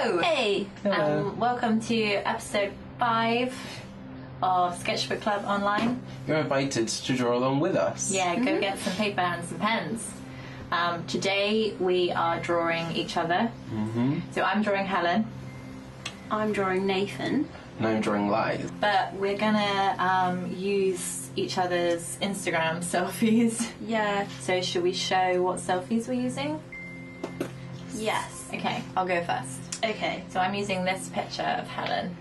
Hello! Hey! Hello. Welcome to episode 5 of Sketchbook Club online. You're invited to draw along with us. Yeah, go get some paper and some pens. Today we are drawing each other. So I'm drawing Helen. I'm drawing Nathan. And I'm drawing Lize. But we're gonna use each other's Instagram selfies. Yeah. So should we show what selfies we're using? Yes. Okay, I'll go first. Okay. So I'm using this picture of Helen.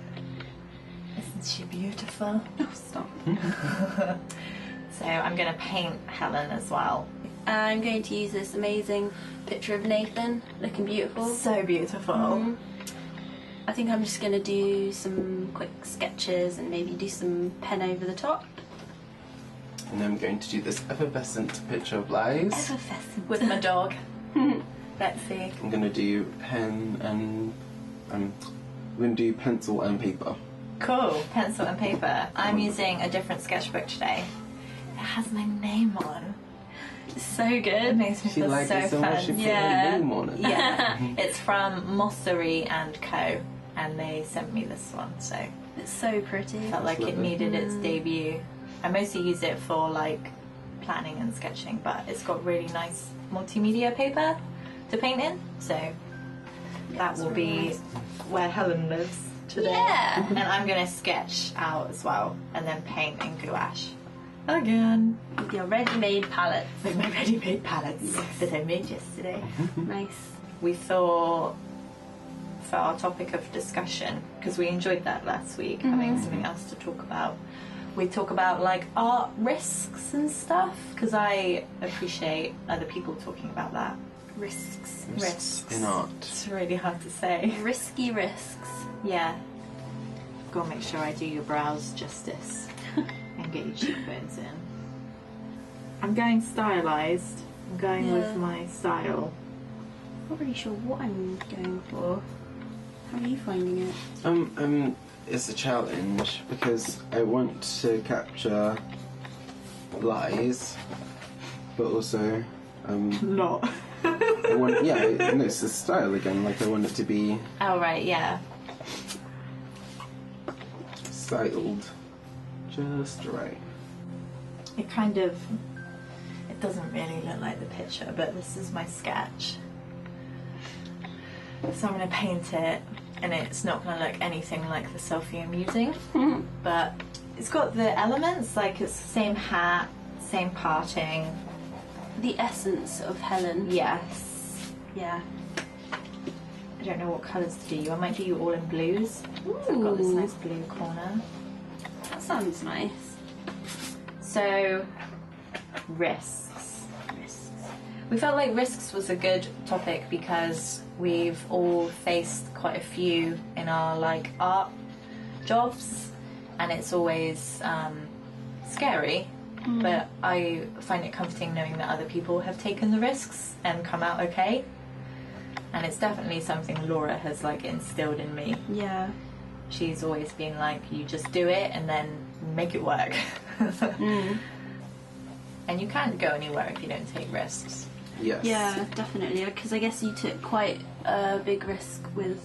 Isn't she beautiful? Oh, stop. So I'm going to paint Helen as well. I'm going to use this amazing picture of Nathan, looking beautiful. So beautiful. I think I'm just going to do some quick sketches and maybe do some pen over the top. And I'm going to do this effervescent picture of Lize. Effervescent. With my dog. Let's see. I'm going to do pen and... I'm going to do pencil and paper. Cool. Pencil and paper. I'm using a different sketchbook today. It has my name on. It's so It good. makes me She feel liked so it so much she fun. put Yeah. her name on it. Yeah. It's from Mossery and Co. And they sent me this one, so It's so pretty. felt like it Lovely. needed its debut. I mostly use it for like planning and sketching, but it's got really nice multimedia paper to paint in, so that will be where Helen lives today. Yeah. And I'm going to sketch out as well and then paint in gouache again With your ready-made palette. with my ready-made palettes that I made yesterday. Nice. We thought for our topic of discussion, because we enjoyed that last week, having something else to talk about, we talk about like art risks and stuff, because I appreciate other people talking about that. Risks. Risks in art. It's really hard to say. Risky risks. Yeah. Gotta make sure I do your brows justice and get your cheekbones in. I'm going stylized. I'm going with Yeah. my style. Not really sure what I'm going for. How are you finding it? It's a challenge because I want to capture Lize, but also, Not. I want, no, it's the style again, like I want it to be Oh, right, yeah. styled just right. It doesn't really look like the picture, but this is my sketch. So I'm going to paint it, and it's not going to look anything like the selfie I'm using, but it's got the elements, like it's the same hat, same parting. The essence of Helen. Yes. Yeah. I don't know what colours to do you. I might do you all in blues. So I've got this Ooh. nice blue corner. That sounds nice. So, risks. We felt like risks was a good topic because we've all faced quite a few in our like art jobs, and it's always scary. But I find it comforting knowing that other people have taken the risks and come out okay. And it's definitely something Laura has like instilled in me. Yeah. She's always been like, you just do it and then make it work. And you can't go anywhere if you don't take risks. Yes. Yeah, definitely. Because I guess you took quite a big risk with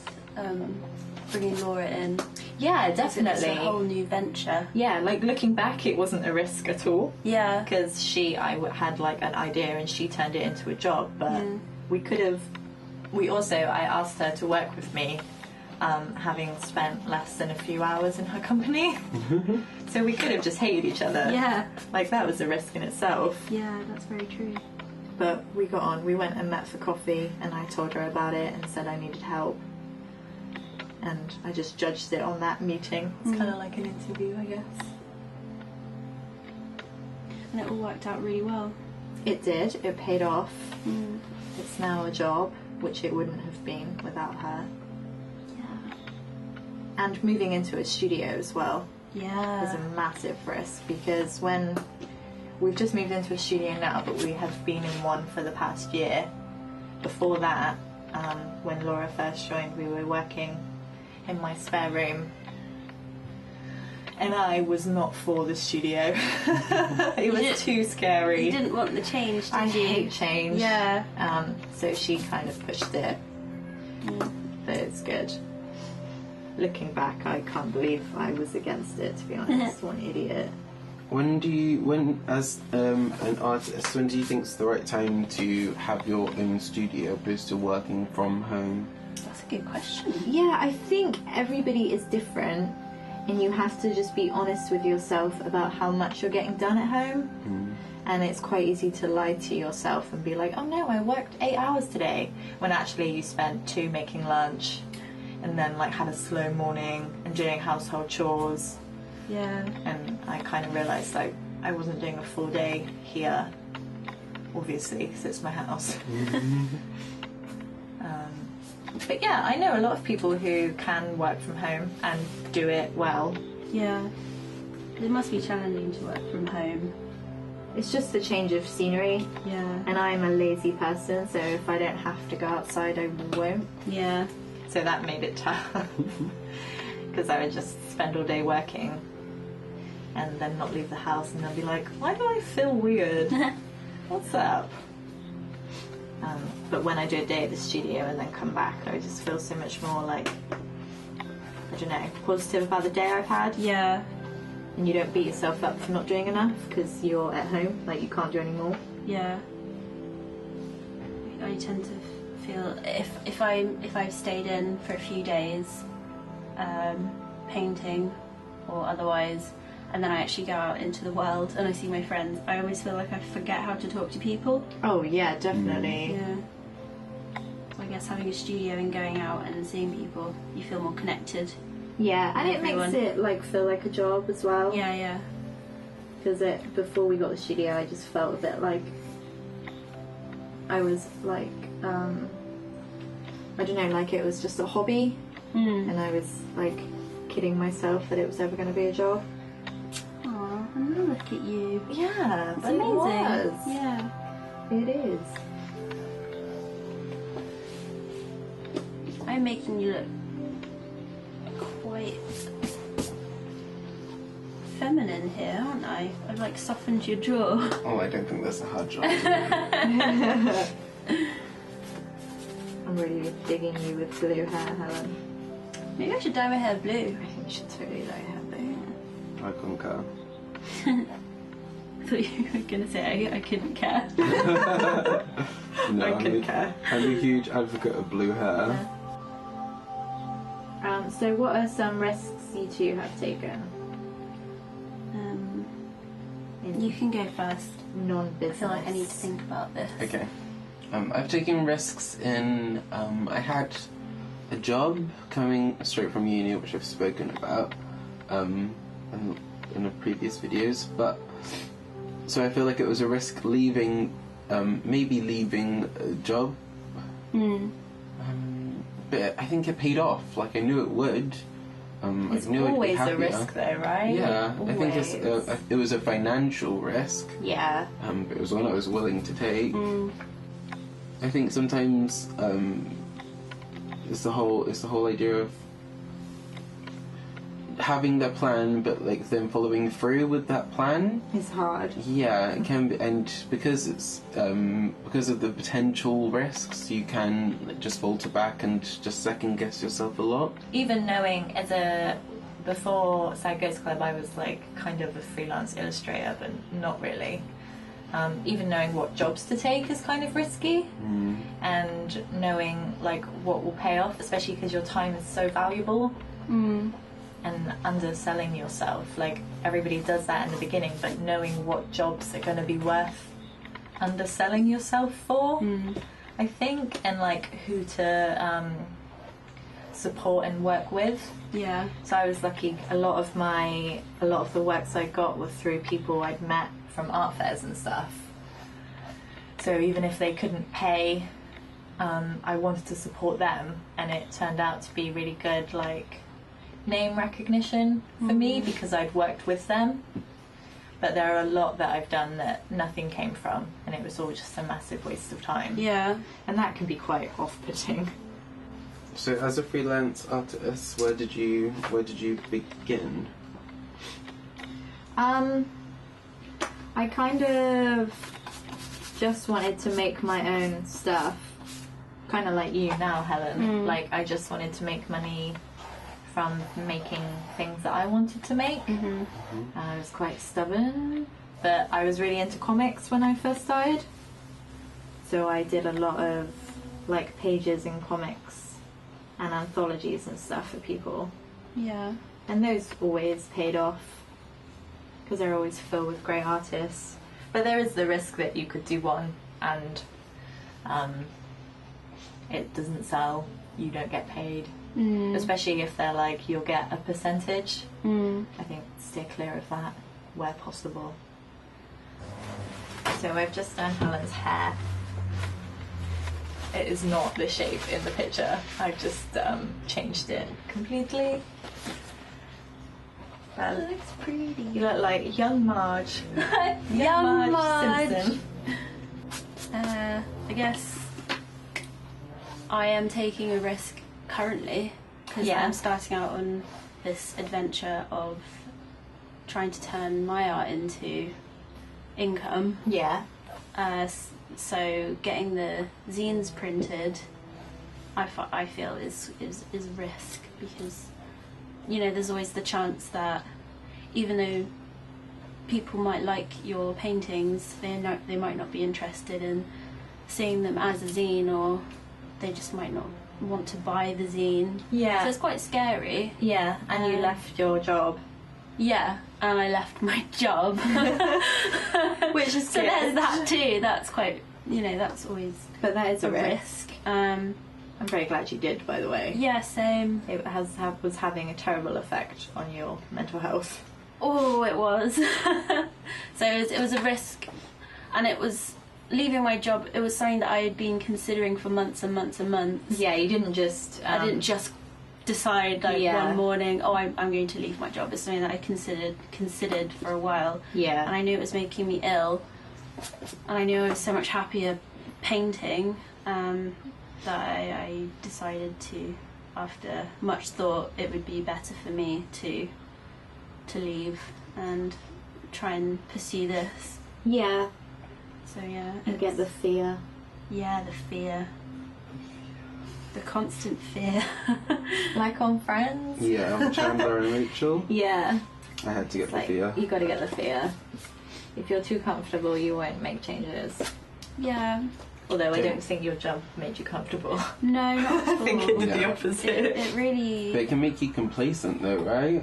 bringing Laura in. Yeah, It's definitely. a whole new venture. Yeah, like looking back, it wasn't a risk at all. Yeah. Because I had like an idea and she turned it into a job. But we could have. I asked her to work with me, having spent less than a few hours in her company. So we could have just hated each other. Yeah. Like that was a risk in itself. Yeah, that's very true. But we got on. We went and met for coffee, and I told her about it and said I needed help. And I just judged it on that meeting. It's kind of like an interview, I guess. And it all worked out really well. It did. It paid off. It's now a job, which it wouldn't have been without her. Yeah. And moving into a studio as well is Yeah. a massive risk, because when we've just moved into a studio now, but we have been in one for the past year. Before that, when Laura first joined, we were working in my spare room, and I was not for the studio. It was too scary. You didn't want the change, did I you? hate change. Yeah. So she kind of pushed it. But it's good. Looking back, I can't believe I was against it, to be honest. What an idiot. As an artist, when do you think it's the right time to have your own studio opposed to working from home? That's a good question. Yeah, I think everybody is different, and you have to just be honest with yourself about how much you're getting done at home. And it's quite easy to lie to yourself and be like, oh no, I worked 8 hours today, when actually you spent 2 making lunch and then like had a slow morning and doing household chores. Yeah. And I kind of realised like I wasn't doing a full day here, obviously, because it's my house. But yeah, I know a lot of people who can work from home and do it well. Yeah. It must be challenging to work from home. It's just a change of scenery. Yeah. And I'm a lazy person, so if I don't have to go outside, I won't. Yeah. So that made it tough. Because I would just spend all day working and then not leave the house and then be like, why do I feel weird? What's up? But when I do a day at the studio and then come back, I just feel so much more like, I don't know, positive about the day I've had. Yeah. And you don't beat yourself up for not doing enough because you're at home, like you can't do any more. Yeah. I tend to feel if I've stayed in for a few days, painting or otherwise, and then I actually go out into the world and I see my friends, I always feel like I forget how to talk to people. Oh yeah, definitely. Yeah. So I guess having a studio and going out and seeing people, you feel more connected. Yeah, and it Everyone. makes it like feel like a job as well. Yeah, yeah. Because before we got the studio, I just felt a bit like I was like I don't know, like it was just a hobby, and I was like kidding myself that it was ever going to be a job. Aw, and look at you. Yeah, It's but amazing. it was. Yeah. It is. I'm making you look quite feminine here, aren't I? I've like softened your jaw. Oh, I don't think that's a hard job. I'm really digging you with blue hair, Helen. Maybe I should dye my hair blue. I think you should totally dye your hair blue. I concur. I thought you were going to say I couldn't care. No, I couldn't care. I'm a huge advocate of blue hair. So what are some risks you two have taken in You can go first. I non-business? feel like I need to think about this. Okay. I've taken risks in. I had a job coming straight from uni, which I've spoken about in the previous videos. But so I feel like it was a risk leaving, maybe leaving a job. But I think it paid off. Like I knew it would. It's I knew always I'd a be happier. risk, though, right? Yeah, Always. I think it was a financial risk. Yeah. But it was one I was willing to take. I think sometimes it's the whole idea of having that plan, but like then following through with that plan. It's hard. Yeah, it can be, and because it's because of the potential risks, you can like, just falter back and just second guess yourself a lot. Even knowing before Sketchbook Club, I was like kind of a freelance illustrator, but not really. Even knowing what jobs to take is kind of risky, and knowing like what will pay off, especially because your time is so valuable. And underselling yourself, like everybody does that in the beginning, but knowing what jobs are going to be worth underselling yourself for, I think, and like who to support and work with. Yeah. So I was lucky. A lot of the works I got were through people I'd met from art fairs and stuff. So even if they couldn't pay, I wanted to support them, and it turned out to be really good, like name recognition for me because I'd worked with them. But there are a lot that I've done that nothing came from, and it was all just a massive waste of time. Yeah. And that can be quite off-putting. So, as a freelance artist, where did you begin? I kind of just wanted to make my own stuff kind of like you now, Helen. Like, I just wanted to make money from making things that I wanted to make. I was quite stubborn, but I was really into comics when I first started. So I did a lot of like pages in comics and anthologies and stuff for people. Yeah. And those always paid off because they're always filled with great artists. But there is the risk that you could do one and it doesn't sell, you don't get paid. Especially if they're like, you'll get a percentage. I think stay clear of that where possible. So I've just done Helen's hair. It is not the shape in the picture. I've just changed it completely. That looks pretty. You look like young Marge. Young Marge. Simpson. I guess I am taking a risk currently because I'm starting out on this adventure of trying to turn my art into income. Yeah. So getting the zines printed, I feel is a risk because, you know, there's always the chance that even though people might like your paintings, they might not be interested in seeing them as a zine, or they just might not want to buy the zine. Yeah. So it's quite scary. Yeah, and you left your job. Yeah, and I left my job. Which is so good. there's that too. That's quite, you know, that's always But that is a risk. I'm very glad you did, by the way. Yeah, same. It was having a terrible effect on your mental health. Oh, it was. So it was a risk, and it was leaving my job. It was something that I had been considering for months and months and months. Yeah, you didn't just... I didn't just decide like one morning, oh, I'm going to leave my job. It's something that I considered for a while. Yeah. And I knew it was making me ill, and I knew I was so much happier painting that I decided to, after much thought, it would be better for me to leave and try and pursue this. Yeah. So yeah. And get the fear. Yeah, the fear. The constant fear. Like on Friends? Yeah, Chandler and Rachel. Yeah. I had to get the Like, fear. you gotta get the fear. If you're too comfortable, you won't make changes. Yeah. Although I don't think your job made you comfortable. No, not at all. I think it did the Yeah. opposite. It really... But it can make you complacent though, right?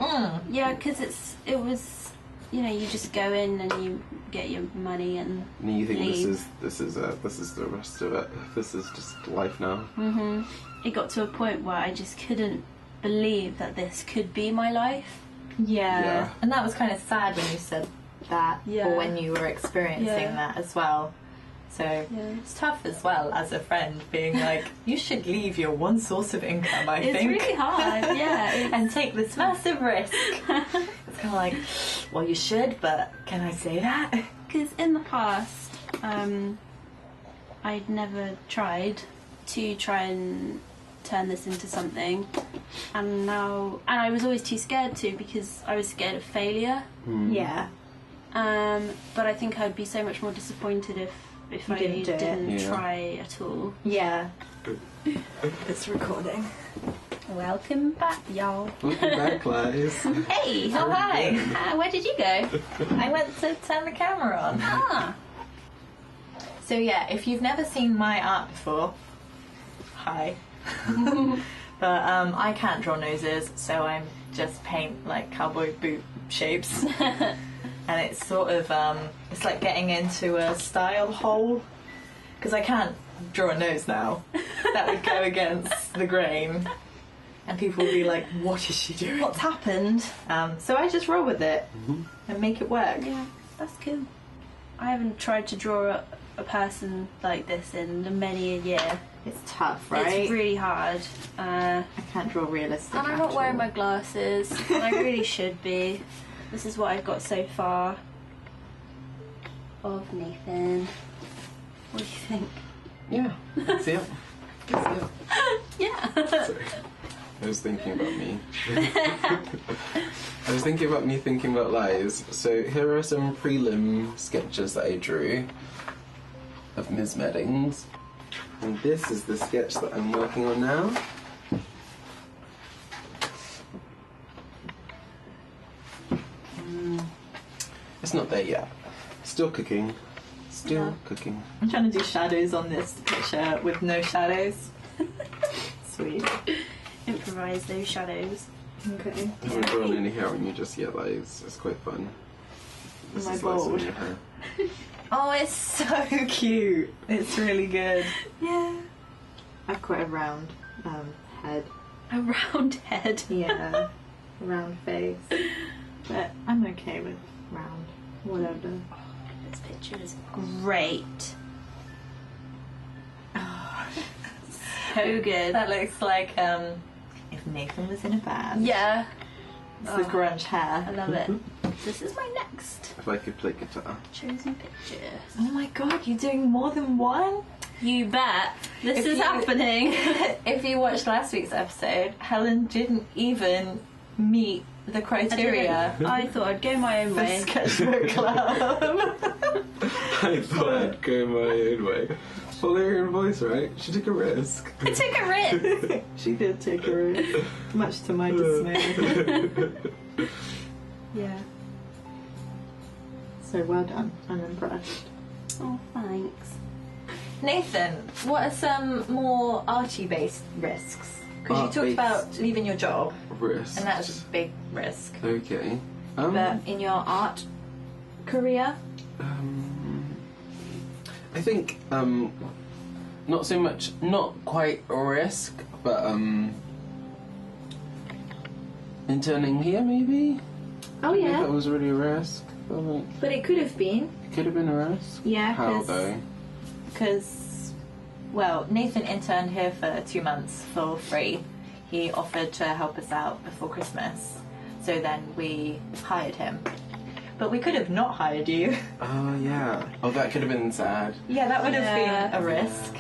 Yeah, because it was, you know, you just go in and you get your money and And you think leave. this is the rest of it. This is just life now. It got to a point where I just couldn't believe that this could be my life. Yeah. And that was kind of sad when you said that, Yeah. or when you were experiencing Yeah. that as well. So it's tough as well as a friend being like, you should leave your one source of income, I It's think. really hard, yeah. And take this massive risk. It's kind of like, well, you should, but can I say that? Because in the past, I'd never tried to try and turn this into something, and now, and I was always too scared to, because I was scared of failure. Yeah. But I think I'd be so much more disappointed if You I didn't do it. didn't Yeah. try at all. Yeah. It's recording. Welcome back, y'all. Welcome back, Lize. Hey, Oh, hi. where did you go? I went to turn the camera on. Ah, So yeah, if you've never seen my art before, hi. But I can't draw noses, so I just paint like cowboy boot shapes. And it's sort of, it's like getting into a style hole. Because I can't draw a nose now. That would go against the grain. And people would be like, what is she doing? what's happened? So I just roll with it and make it work. Yeah, that's cool. I haven't tried to draw a person like this in many a year. It's tough, right? It's really hard. I can't draw realistic. And I'm at not wearing all. my glasses, and I really should be. This is what I've got so far of Nathan. What do you think? Yeah. Let's see it. Let's see it. Yeah. Sorry. I was thinking about me. I was thinking about me thinking about Lize. So here are some prelim sketches that I drew of Ms. Meddings. And this is the sketch that I'm working on now. It's not there yet. Still cooking. Still cooking. I'm trying to do shadows on this picture with no shadows. Sweet. Improvise those shadows. Okay. I haven't drawn any hair on you just yet, Lize. It's quite fun. This Am I is Lize on bold? your hair. Oh, it's so cute. It's really good. Yeah. I've quite a round head. A round head. Yeah. Round face. But I'm okay with round. Whatever. This picture is great. So good. That looks like if Nathan was in a band. Yeah. It's the grunge hair. I love it. This is my next If I could play guitar. chosen picture. Oh my god, you're doing more than one? You bet. This If is you- happening. If you watched last week's episode, Helen didn't even meet the criteria I thought I'd go my own for way. Sketchbook Club. I thought I'd go my own way. Follow your own voice, right? She took a risk. I took a risk. She did take a risk, much to my dismay. Yeah. So well done. I'm impressed. Oh, thanks. Nathan, what are some more Archie-based risks? Because you talked Art-based. about leaving your job, Risk. and that's a big risk. Okay. But in your art career, I think not so much, not quite a risk, but interning here maybe. oh If yeah, that was really a risk. but it could have been. It could have been a risk. Yeah, How though? because, well, Nathan interned here for 2 months for free. He offered to help us out before Christmas, so then we hired him. But we could have not hired you. Oh yeah. Oh, that could have been sad. Yeah, that would have Yeah. been a risk.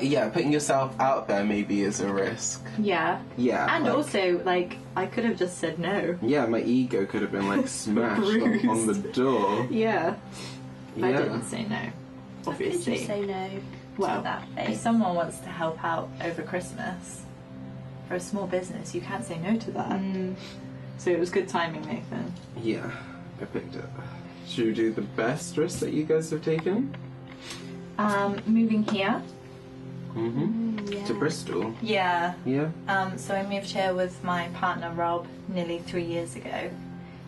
Yeah, putting yourself out there maybe is a risk. Yeah. Yeah. And like- also, like, I could have just said no. Yeah, my ego could have been like smashed on the door. Yeah. I Yeah. didn't say no, How could you obviously. say no Well, to that if face? someone wants to help out over Christmas for a small business, you can't say no to that. So it was good timing, Nathan. Yeah, I picked it. Should we do the best risk that you guys have taken? Moving here. Yeah. To Bristol. Yeah. Yeah. So I moved here with my partner Rob nearly 3 years ago.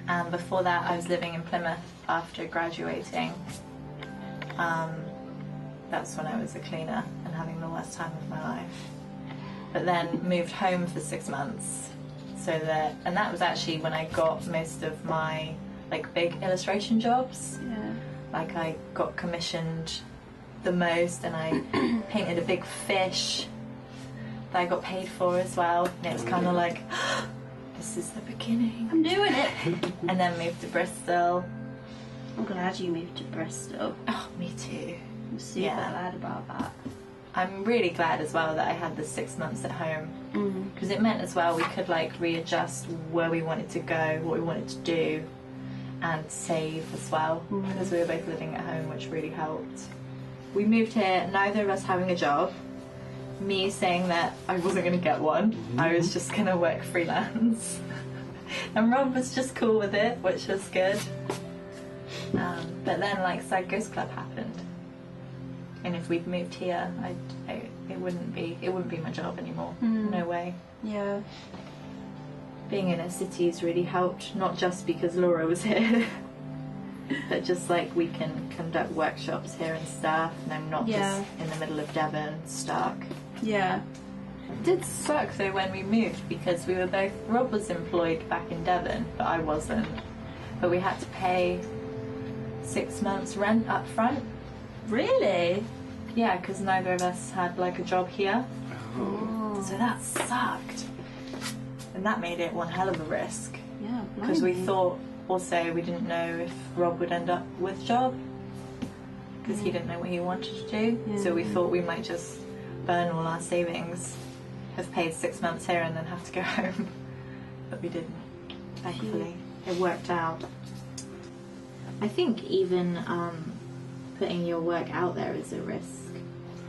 And before that, I was living in Plymouth after graduating. That's when I was a cleaner and having the worst time of my life. But then moved home for 6 months. And that was actually when I got most of my like big illustration jobs. Yeah. Like I got commissioned the most, and I painted a big fish that I got paid for as well. And it was kind of like, this is the beginning. I'm doing it. And then moved to Bristol. I'm glad you moved to Bristol. Oh, me too. I'm super Yeah. glad about that. I'm really glad as well that I had the 6 months at home, because it meant as well we could like readjust where we wanted to go, what we wanted to do, and save as well, because we were both living at home, which really helped. We moved here, neither of us having a job. Me saying that I wasn't going to get one, I was just going to work freelance. And Rob was just cool with it, which was good. But then like Side Ghost Club happened. And if we'd moved here, it wouldn't be my job anymore. No way. Yeah. Being in a city's really helped, not just because Laura was here, but just like we can conduct workshops here and stuff, and I'm not just in the middle of Devon, stuck. Yeah. It did suck though when we moved, because we were both, Rob was employed back in Devon, but I wasn't. But we had to pay 6 months rent up front. Really? Yeah, because neither of us had like a job here. Oh. So that sucked. And that made it one hell of a risk. Yeah. Because we blimey. thought also we didn't know if Rob would end up with a job. Because he didn't know what he wanted to do. So we thought we might just burn all our savings, have paid 6 months here and then have to go home. But we didn't, thankfully. It worked out. I think even putting your work out there is a risk.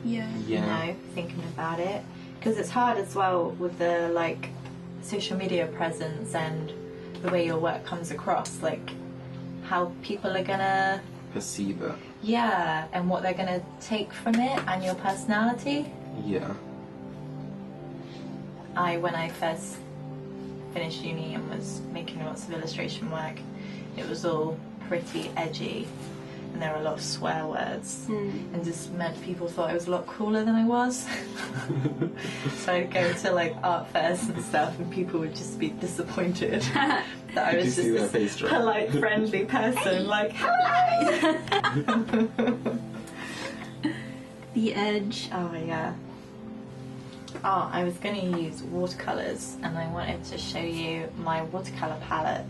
Yeah. You know, thinking about it, because it's hard as well with the like social media presence and the way your work comes across, like how people are gonna Perceive it. yeah, and what they're gonna take from it and your personality. Yeah. When I first finished uni and was making lots of illustration work, it was all pretty edgy and there were a lot of swear words and just meant people thought I was a lot cooler than I was. So I'd go to like art fairs and stuff and people would just be disappointed that I was Did you see just their this face drop? polite, friendly person like, hello! The edge. Oh yeah. Oh, I was going to use watercolours and I wanted to show you my watercolour palette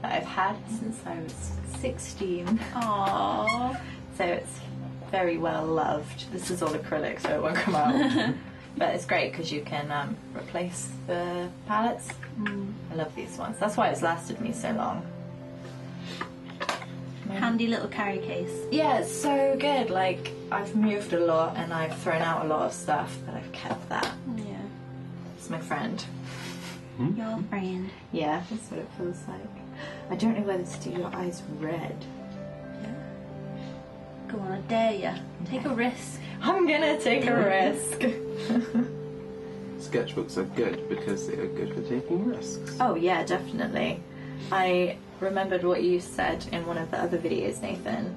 that I've had since I was 16. Aww. So it's very well loved. This is all acrylic so it won't come out. But it's great because you can replace the palettes. I love these ones. That's why it's lasted me so long. Handy little carry case. Yeah, it's so good. Like, I've moved a lot and I've thrown out a lot of stuff, but I've kept that. Yeah. It's my friend. Your friend. Yeah, that's what it feels like. I don't know whether to do your eyes red. Go on, I dare ya. Take a risk. I'm gonna take a risk. Sketchbooks are good because they are good for taking risks. Oh yeah, definitely. I remembered what you said in one of the other videos, Nathan,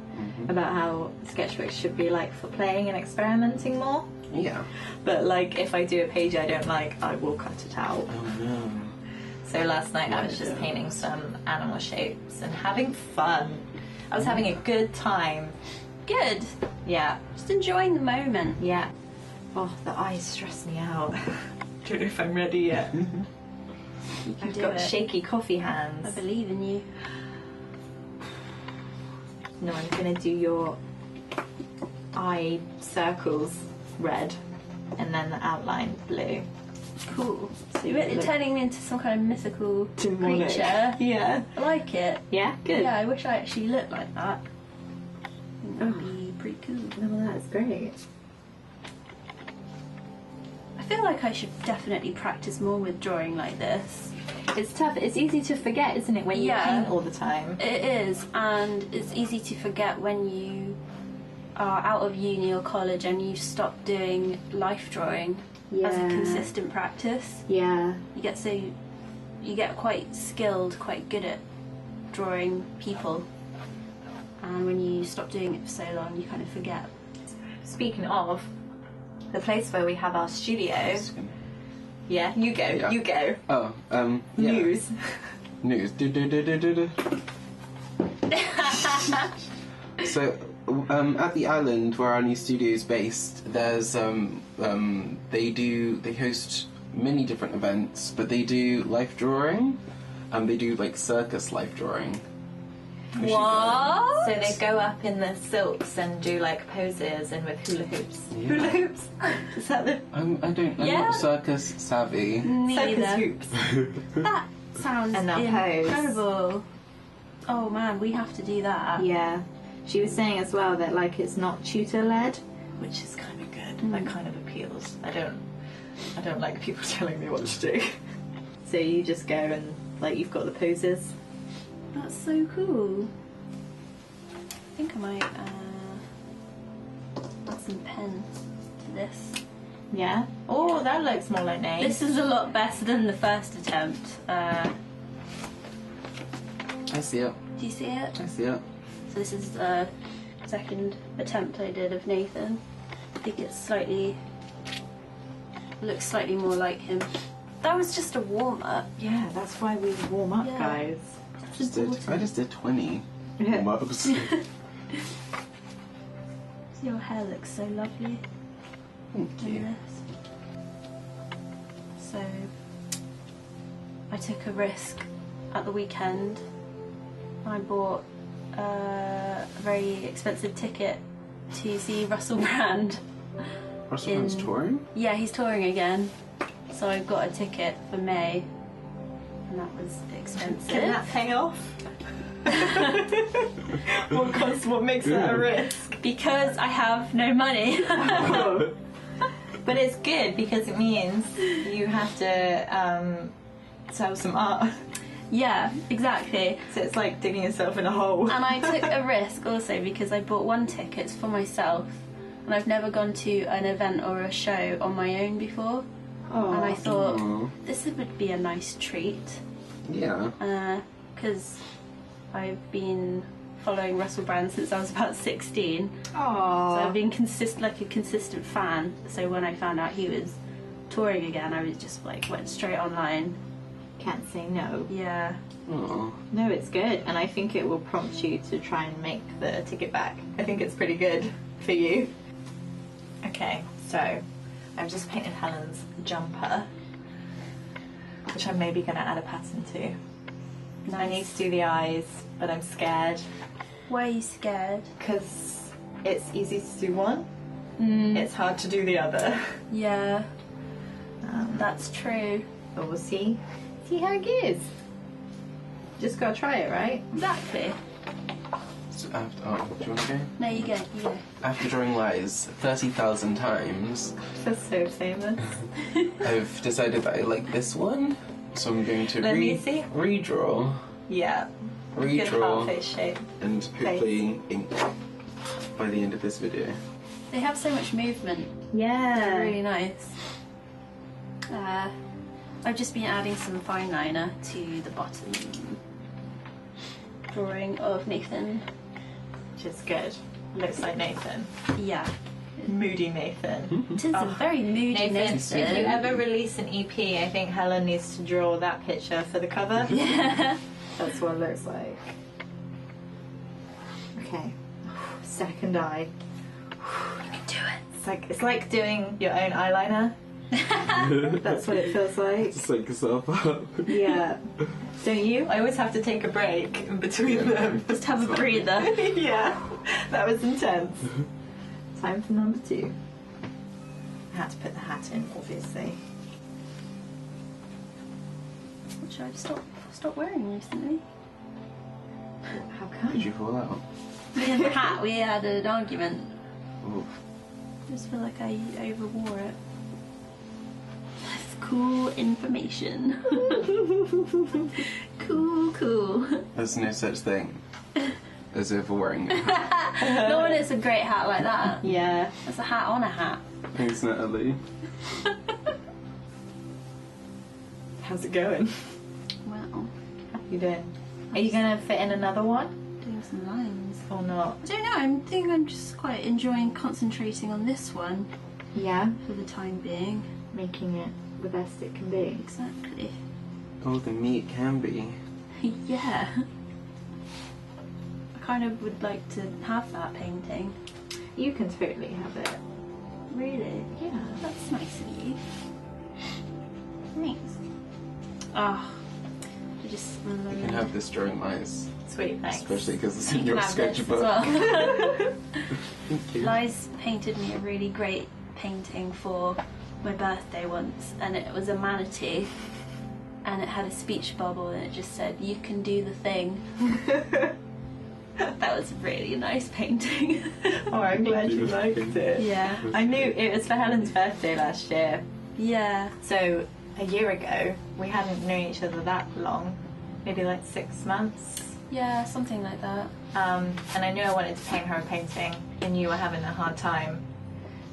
about how sketchbooks should be like for playing and experimenting more. Yeah. But like if I do a page I don't like, I will cut it out. Oh no. So last night I was just painting some animal shapes and having fun. I was having a good time. Good. Yeah. Just enjoying the moment. Yeah. Oh, the eyes stress me out. Don't know if I'm ready yet. I've do got it. shaky coffee I hands. believe in you. No, I'm gonna do your eye circles red and then the outline blue. Cool. So You're you look turning me into some kind of mythical demonic. creature. Yeah. I like it. Yeah, good. Yeah, I wish I actually looked like that. I think that would be pretty cool. Oh, that's great. I feel like I should definitely practice more with drawing like this. It's tough. It's easy to forget, isn't it, when you Yeah. paint all the time? It is, and it's easy to forget when you are out of uni or college and you stop doing life drawing as a consistent practice. Yeah. You get quite skilled, quite good at drawing people, and when you stop doing it for so long, you kind of forget. Speaking of, the place where we have our studio. Just gonna- Yeah, you go. Yeah. You go. Oh, yeah. News. News. So, at the island where our new studio is based, there's they host many different events, but they do life drawing, and they do like circus life drawing. We should go. What? So they go up in the silks and do like poses and with hula hoops. Yeah. Hula hoops? Is that the I'm Yeah. not circus savvy. Me circus either. hoops? That sounds And they'll pose. incredible. Oh man, we have to do that. Yeah. She was saying as well that like it's not tutor led, which is kind of good. That kind of appeals. I don't like people telling me what to do. So you just go and like you've got the poses. That's so cool. I think I might add some pen to this. Yeah. Oh, that looks more like names. This is a lot better than the first attempt. I see it. Do you see it? I see it. So this is the second attempt I did of Nathan. I think it's looks slightly more like him. That was just a warm up. Yeah, that's why we warm up, Yeah. guys. I just did 20 mugs. Your hair looks so lovely Thank in you. this. So I took a risk at the weekend. I bought a very expensive ticket to see Russell Brand. Russell Brand's touring? Yeah, he's touring again. So I got a ticket for May. and that was expensive. Can that pay off? What makes that a risk? Because I have no money. But it's good because it means you have to sell some art. Yeah, exactly. So it's like digging yourself in a hole. And I took a risk also because I bought 1 ticket for myself, and I've never gone to an event or a show on my own before. Oh. And I thought this would be a nice treat. Yeah. Because I've been following Russell Brand since I was about 16. So I've been a consistent fan. So when I found out he was touring again, I was just like went straight online. Can't say no. Yeah. Aww. No, it's good, and I think it will prompt you to try and make the ticket back. I think it's pretty good for you. Okay, so I've just painted Helen's jumper, which I'm maybe going to add a pattern to. Nice. I need to do the eyes, but I'm scared Why are you scared? because it's easy to do one. It's hard to do the other. Yeah, that's true. But we'll see how it goes. Just gotta try it, right? Exactly. So after, do you want to go? No, you go. After drawing Lize 30,000 times, That's so famous. I've decided that I like this one, so I'm going to Let me see. redraw, Yeah. Good heart redraw, face shape. and hopefully ink by the end of this video. They have so much movement. Yeah. They're really nice. I've just been adding some fine liner to the bottom drawing of Nathan. Which is good. Looks like Nathan. Yeah, Moody Nathan. it is a very moody Nathan, Nathan. if you ever release an EP, I think Helen needs to draw that picture for the cover. Yeah. That's what it looks like. Okay. Second eye. You can do it. It's like doing your own eyeliner. That's what it feels like. Psych yourself up. Yeah. Don't you? I always have to take a break in between them. Just have a breather. Yeah. That was intense. Time for number 2. I had to put the hat in, obviously. Which I've stopped wearing recently. How come? Did you fall out? Me and the hat, we had an argument. Oof. I just feel like I overwore it. That's cool information. Cool. There's no such thing as overwearing a hat. Not when it's a great hat like that. Yeah. It's a hat on a hat. Thanks, Natalie. How's it going? Well, How you doing? Are you gonna fit in another one doing some lines. or not? I don't know, I think I'm just quite enjoying concentrating on this one Yeah. for the time being. Making it the best it can be. Exactly. Oh, the meat can be. Yeah. I kind of would like to have that painting. You can totally have it. Really? Yeah. That's nice of you. Thanks. Oh, I just You can have this drawing Lize, Sweet, thanks. especially because it's You in can your have this as sketchbook. well. Thank you. Lize painted me a really great painting for my birthday once, and it was a manatee, and it had a speech bubble, and it just said, "You can do the thing." That was a really nice painting. Oh, I'm glad you liked it. Yeah. I knew it was for Helen's birthday last year. Yeah. So, a year ago, we hadn't known each other that long. Maybe like 6 months. Yeah, something like that. And I knew I wanted to paint her a painting. And you were having a hard time.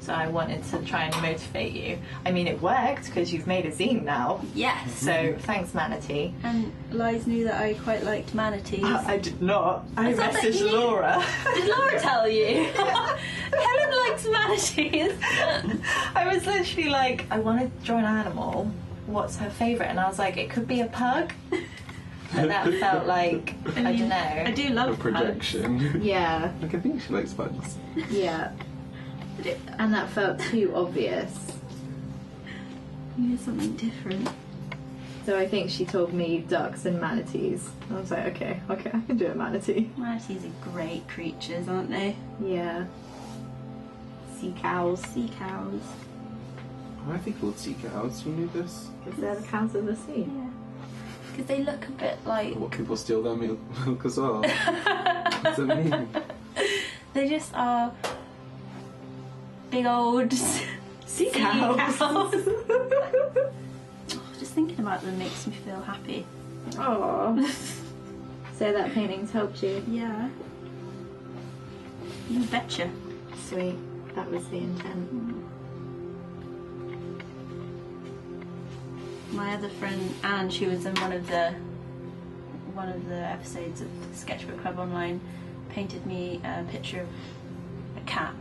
So I wanted to try and motivate you. I mean, it worked because you've made a zine now. Yes. So, thanks, Manatee. And Lize knew that I quite liked manatees. I did not. I thought that messaged you- Laura. Did Laura tell you? Helen likes manatees. I was literally like, I want to draw an animal. What's her favourite? And I was like, it could be a pug. But that felt like, I don't know. I do A love pugs. projection. Yeah, Like, I think she likes bugs. yeah. And that felt too obvious. You need something different. So I think she told me ducks and manatees. I was like, okay, I can do a manatee. Manatees are great creatures, aren't they? Yeah. Sea cows. Sea cows. Why are they called sea cows? You knew this? Because they're the cows of the sea. Yeah. Because they look a bit like... What, people steal their milk as well? What does it mean? They just are big old sea cows. Just thinking about them makes me feel happy. Oh. So that painting's helped you? Yeah. You betcha. Sweet. That was the intent. My other friend Anne, she was in one of the episodes of Sketchbook Club Online, painted me a picture of a cat.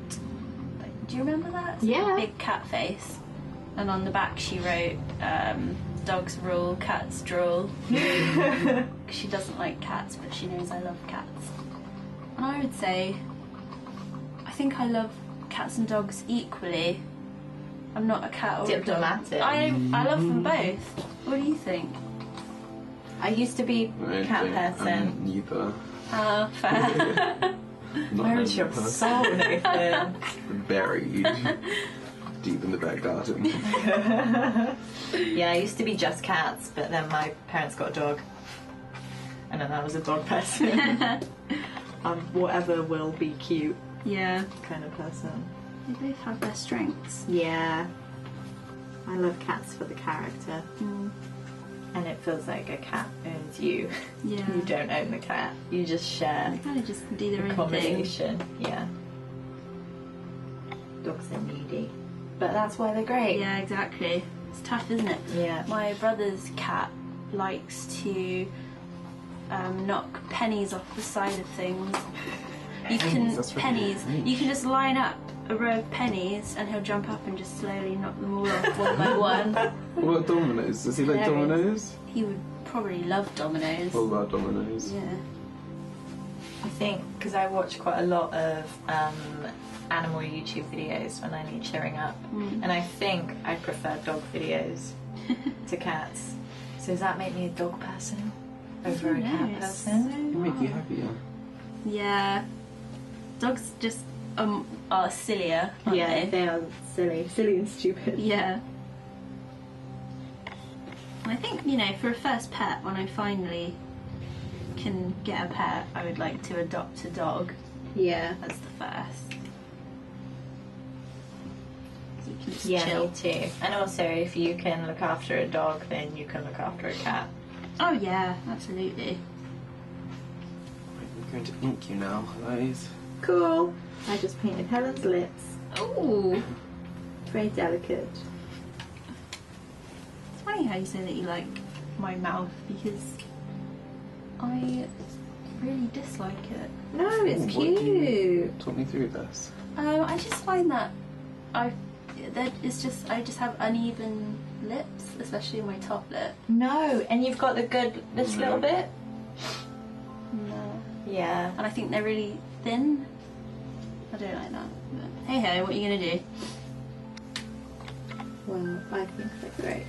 Do you remember that? It's like Yeah. a big cat face. And on the back she wrote, dogs rule, cats drool. She doesn't like cats, but she knows I love cats. And I would say, I think I love cats and dogs equally. I'm not a cat or Diplomatic. a dog. I love them both. What do you think? I used to be a cat person. Neither. Fair. Not Where an is your animal person. soul, Nathan? Buried deep in the back garden. Yeah, I used to be just cats, but then my parents got a dog. And then I was a dog person. Whatever will be cute Yeah. kind of person. They both have their strengths. Yeah. I love cats for the character. Mm. And it feels like a cat owns you. Yeah. You don't own the cat. You just share They kind of just do their own thing. accommodation. Yeah. Dogs are needy. But that's why they're great. Yeah, exactly. It's tough, isn't it? Yeah. My brother's cat likes to knock pennies off the side of things. You can That's really pennies. strange. You can just line up a row of pennies, and he'll jump up and just slowly knock them all off one by one. What about Domino's? Does he like Hilarious. Domino's? He would probably love Domino's. All about Domino's. Yeah. I think because I watch quite a lot of animal YouTube videos when I need cheering up, and I think I prefer dog videos to cats. So does that make me a dog person over a cat knows? person? It'll make you happier. Yeah. Dogs just are sillier, aren't they? are silly and stupid. Yeah. I think, for a first pet, when I finally can get a pet, I would like to adopt a dog Yeah. as the first. 'Cause you can just Yeah, chill. me too. And also, if you can look after a dog, then you can look after a cat. Oh yeah, absolutely. I'm going to ink you now, Lize. Cool. I just painted Helen's lips. Ooh. Very delicate. It's funny how you say that you like my mouth, because I really dislike it. No, it's What do you- cute. Talk me through this. I just find that I just have uneven lips, especially my top lip. No, and you've got this No. little bit. No. Yeah. And I think they're really thin. I don't like that. But hey ho, what are you gonna do? Well, I think they're great.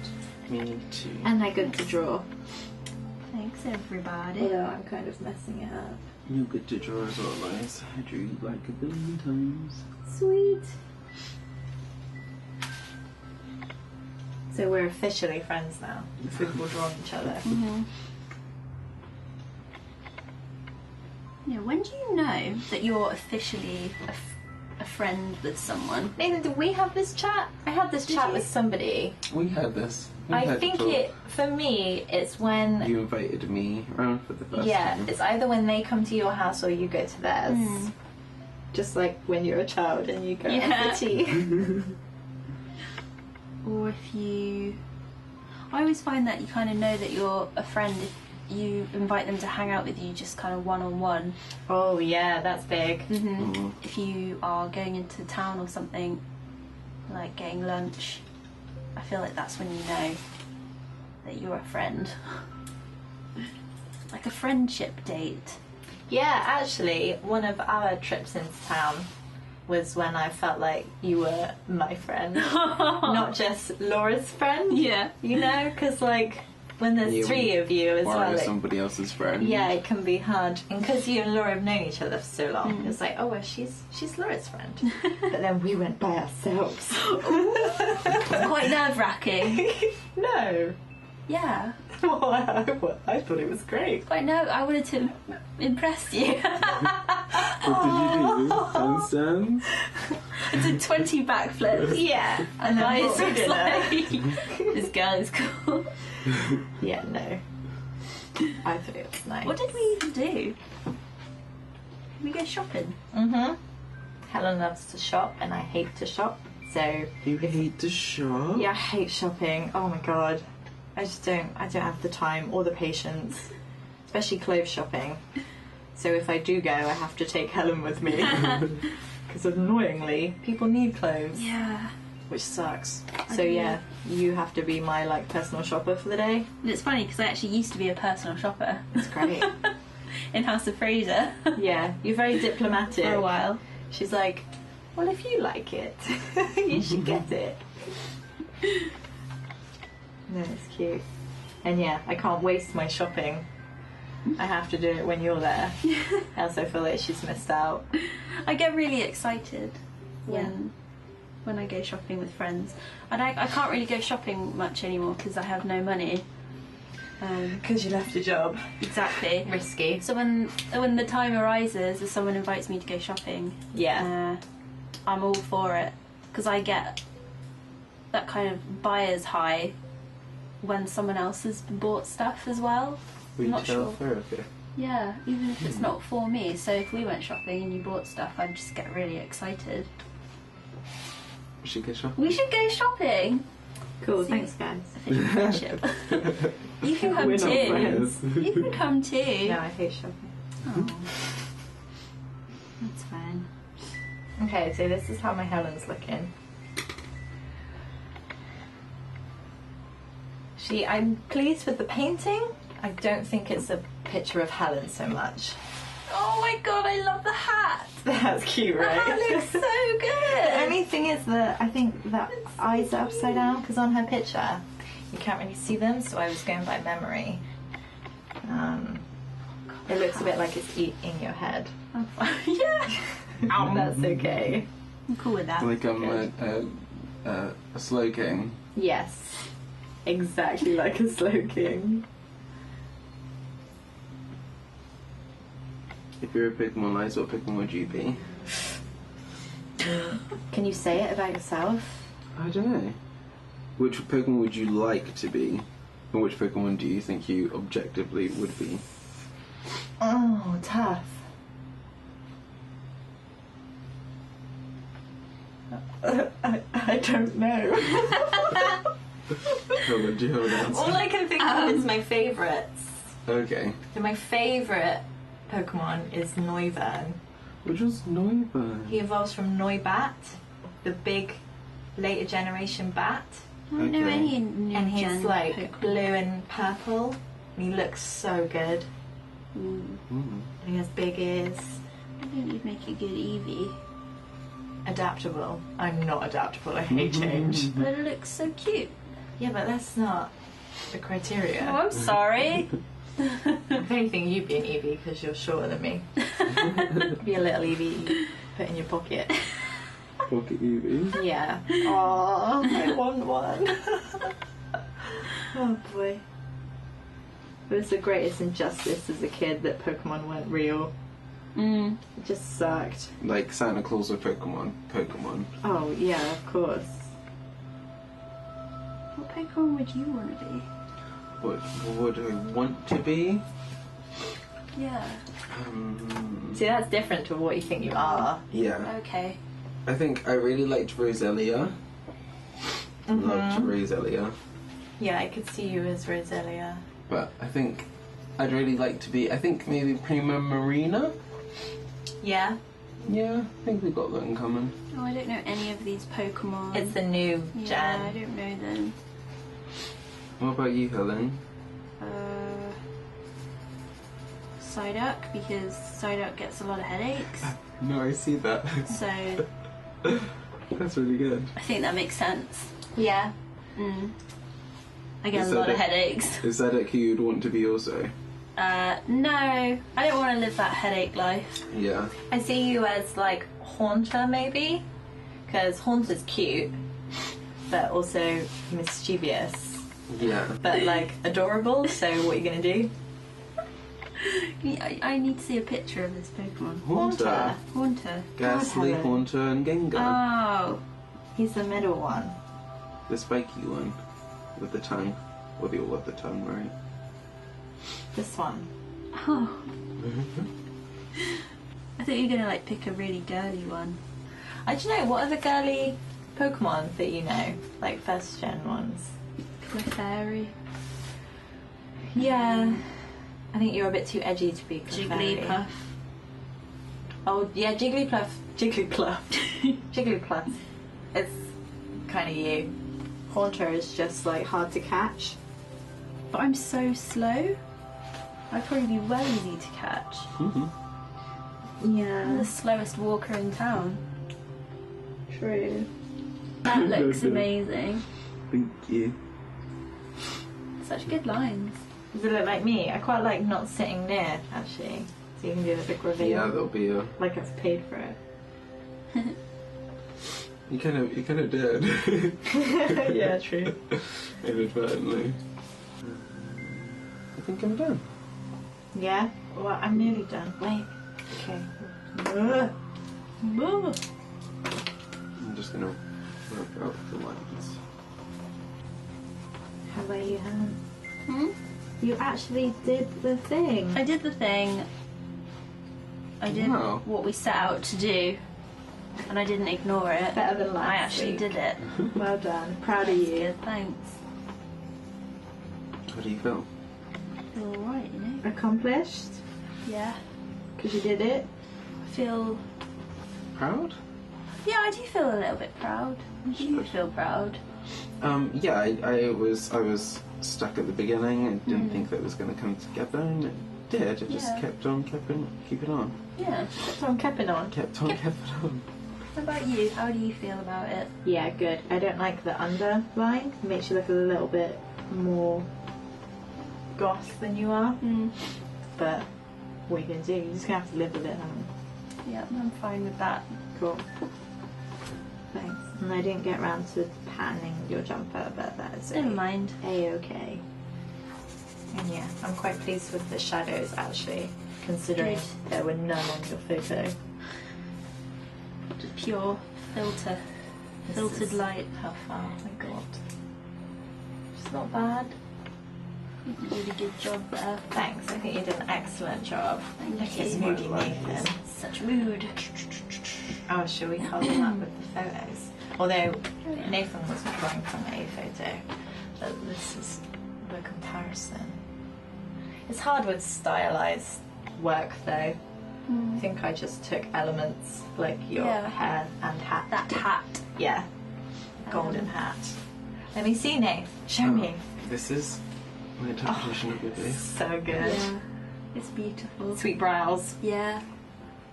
Me too. And they're good to draw. Thanks everybody. Although I'm kind of messing it up. You're good to draw as well, Lize. I drew you like a billion times. Sweet. So we're officially friends now. If we've all drawn each other. Mhm. Yeah, when do you know that you're officially a friend with someone? Nathan, did we have this chat? I had this chat you? with somebody. We had this. We I had think talk. for me, it's when, You invited me around for the first yeah, time. it's either when they come to your house or you go to theirs. Mm. Just like when you're a child and you go Yeah. out for tea. Or if you... I always find that you kind of know that you're a friend if you invite them to hang out with you just kind of one-on-one. Oh yeah, that's big. Mhm. If you are going into town or something, like getting lunch, I feel like that's when you know that you're a friend. Like a friendship date. Yeah, actually, one of our trips into town was when I felt like you were my friend, not just Laura's friend. Yeah. You know, because like when there's Yeah, three of you as Borrow well, somebody else's friend. yeah, it can be hard. And because you and Laura have known each other for so long, it's like, oh well, she's Laura's friend. But then we went by ourselves. Quite nerve-wracking. No, Yeah. I thought it was great. I know, I wanted to impress you. What did you do? Handstands? I did 20 backflips. Yeah. And then Lize what we was did like, this girl is cool. Yeah, no. I thought it was nice. What did we even do? Did we go shopping? Mm-hmm. Helen loves to shop and I hate to shop. So You hate to shop? yeah, I hate shopping. Oh my god. I don't have the time or the patience. Especially clothes shopping. So if I do go, I have to take Helen with me. Because annoyingly, people need clothes. Yeah. Which sucks. So yeah, you have to be my like personal shopper for the day. And it's funny because I actually used to be a personal shopper. It's great. In House of Fraser. Yeah, you're very diplomatic. For a while. She's like, well, if you like it, you should get it. No, it's cute. And yeah, I can't waste my shopping. I have to do it when you're there. Else I feel like she's missed out. I get really excited when I go shopping with friends. And I can't really go shopping much anymore because I have no money. Because you left your job. Exactly. Risky. So when the time arises, if someone invites me to go shopping, Yeah. I'm all for it because I get that kind of buyer's high when someone else has bought stuff as well. I'm not Retail sure. therapy. Yeah, even if it's not for me. So if we went shopping and you bought stuff, I'd just get really excited. We should go shopping. We should go shopping. Cool, See? thanks guys. Official friendship. You can come We're not too. friends. You can come too. No, I hate shopping. Oh. That's fine. Okay, so this is how my Helen's looking. I'm pleased with the painting. I don't think it's a picture of Helen so much. Oh my god, I love the hat. That's cute, The right? hat looks so The good. only thing is that I think that eyes are upside down because on her picture you can't really see them, so I was going by memory. It looks a bit like it's in your head. Yeah. That's okay. I'm cool with that. Like a slow king. Yes, exactly like a slow king. If you're a Pokemon Lize, what Pokemon would you be? Can you say it about yourself? I don't know. Which Pokemon would you like to be? And which Pokemon do you think you objectively would be? Oh, tough. I don't know. Helen, do you have an answer? All I can think of is my favourites. Okay. So my favourite Pokemon is Noivern. Which was Noivern? He evolves from Noibat, the big later generation bat. I don't know Okay. any new And he's gen like Pokemon. blue and purple. And he looks so good. Mm. Mm. And he has big ears. I think you'd make a good Eevee. Adaptable. I'm not adaptable, I hate change. But it looks so cute. Yeah, but that's not the Oh, criteria. I'm sorry. If anything, you'd be an Eevee because you're shorter than me. Be a little Eevee you put in your pocket. Pocket Eevee. Yeah. Aww, I want one. Oh boy. It was the greatest injustice as a kid that Pokemon weren't real. Mm. It just sucked. Like Santa Claus or Pokemon. Pokemon. Oh yeah, of course. What Pokemon would you want to be? What would I want to be? Yeah. See, that's different to what you think you are. Yeah. Okay. I think I really liked Roselia. Loved Roselia. Yeah, I could see you as Roselia. But I think I'd really like to be, I think maybe Prima Marina? Yeah, Yeah, I think we got that in common. Oh, I don't know any of these Pokemon. it's the new Yeah, I gen. don't know them. What about you, Helen? Psyduck, because Psyduck gets a lot of headaches. No, I see that. So That's really good. I think that makes sense. Yeah. Mm. I get Is a lot that of it? headaches. Is that who you'd want to be also? No, I don't want to live that headache life. Yeah. I see you as like Haunter maybe, because Haunter's cute, but also mischievous. Yeah. but like adorable. So what are you gonna do? I need to see a picture of this Pokemon. Haunter. Haunter. Ghastly, Helen. Haunter, and Gengar. Oh. He's the middle one. The spiky one. With the tongue. Or the all of the tongue, right? This one. Oh. I thought you were gonna like pick a really girly one. I don't know, what are the girly Pokemon that you know? Like first gen ones? Clefairy. Yeah. I think you're a bit too edgy to be Clefairy. Jigglypuff. Oh yeah, Jigglypuff. Jigglypuff. It's kind of you. Haunter is just like hard to catch. But I'm so slow. I'd probably be well easy to catch. I'm Yeah. the slowest walker in town. True. That looks amazing. Thank you. Such good lines. Does it look like me? I quite like not sitting near, actually. So you can do a big reveal. Yeah, there'll be a... Like I've paid for it. You kind of did. Yeah, true. Inadvertently. I think I'm done. Yeah? Well, I'm nearly done. Wait. Okay. I'm just gonna work out the lines. How about you, Helen? Hmm? You actually did the thing. I did the thing. I did Wow. what we set out to do. And I didn't ignore it. Better than last I actually week. did it. Well done. Proud of you. Good, thanks. How do you feel? Feel alright, you know? Accomplished? Yeah. Because you did it? I feel... Proud? Yeah, I do feel a little bit proud. Do you feel proud? Yeah, I was stuck at the beginning and didn't think that it was going to come together, and it did. It just Yeah. kept on keeping on. Yeah. Kept on keeping on. Kept on. How about you? How do you feel about it? Yeah, good. I don't like the underline. It makes you look a little bit more goth than you are. But what are you going to do? You're just going to have to live with it, haven't you? Yeah, I'm fine with that. Cool. Thanks. And I didn't get around to patterning your jumper, but that is Never mind. A-okay. And yeah, I'm quite pleased with the shadows actually, considering Good. there were none on your photo. Just pure filter. This Filtered is- light. Oh my god. It's not bad. You did a really good job there. Thanks, I think you did an excellent job. Thank Look, it's you. moody Nathan. Such mood. Oh, shall we hold them up with the photos? Although Nathan was drawing from a photo, but this is the comparison. It's hard with stylized work though. I think I just took elements like your Yeah. hair and hat. That hat. Yeah. Golden hat. Let me see, Nate. Show me. This is my interpretation of your face. So good. Yeah. It's beautiful. Sweet brows. Yeah.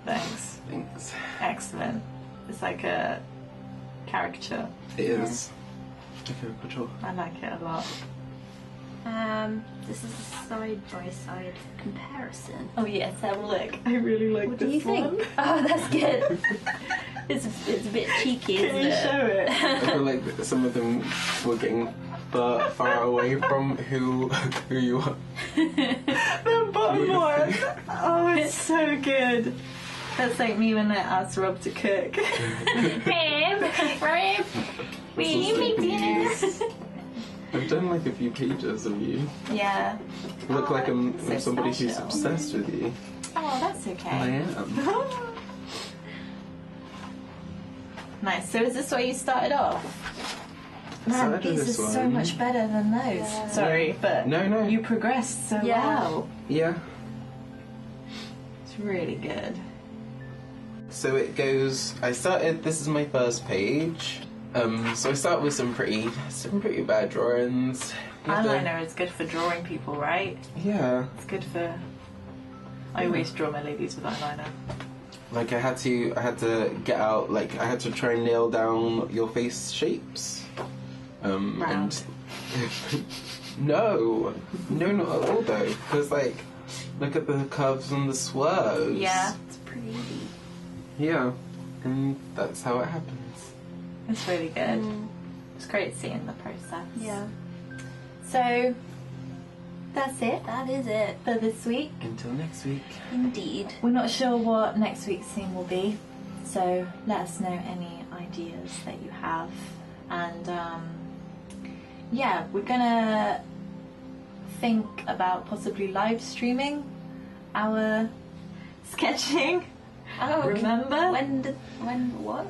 Thanks. Thanks. Excellent. It's like a caricature. It is. Okay, control. I like it a lot. This is a side-by-side comparison. Oh yes, have a look. I really like What this do you think? one. Oh, that's good. it's a bit cheeky, Can isn't you it? show it? I feel like some of them were getting far away from who you are. The bottom one. Oh, it's so good. That's like me when I asked Rob to cook. Rob, will you make dinner? I've done like a few pages of you. Yeah. I look like I'm so somebody who's special. obsessed with you. Oh, that's I okay. am. Nice. So is this where you started off? Man, Started these this are so one. much better than those. Yeah. Sorry, but No. you progressed so Yeah. well. Yeah. It's really good. So it goes. This is my first page. So I start with some pretty bad drawings. You have to- Eyeliner is good for drawing people, right? Yeah. It's good for. I always draw my ladies with eyeliner. Like I had to get out. Like I had to try and nail down your face shapes. Round. And no, not at all though. Because like, look at the curves and the swerves. Yeah, It's pretty. Yeah, and that's how it happens. it's really good. It's great seeing the process. Yeah. So that's it That is it. for this week. Until next week. Indeed. We're not sure what next week's theme will be, so let us know any ideas that you have. And yeah, we're gonna think about possibly live streaming our sketching. Oh, Remember? What?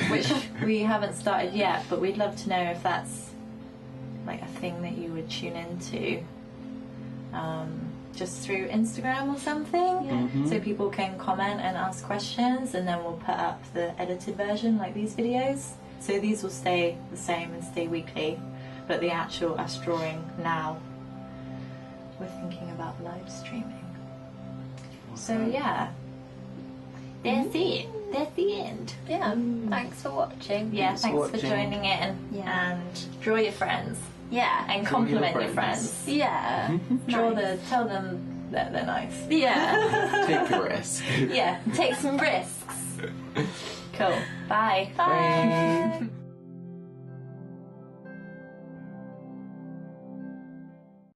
Which we haven't started yet, but we'd love to know if that's like a thing that you would tune into. Just through Instagram or something, so people can comment and ask questions, and then we'll put up the edited version like these videos. So these will stay the same and stay weekly, but the actual us drawing now, we're thinking about live streaming. So yeah, that's it. That's the end. Yeah. Thanks for watching. Yeah, Thanks thanks for for watching. joining in, Yeah. and draw your friends Yeah. and Draw your compliment your friends. friends. Yeah. Tell them that they're nice. Yeah. Take a risk. Yeah, take some risks. Cool. Bye. Bye.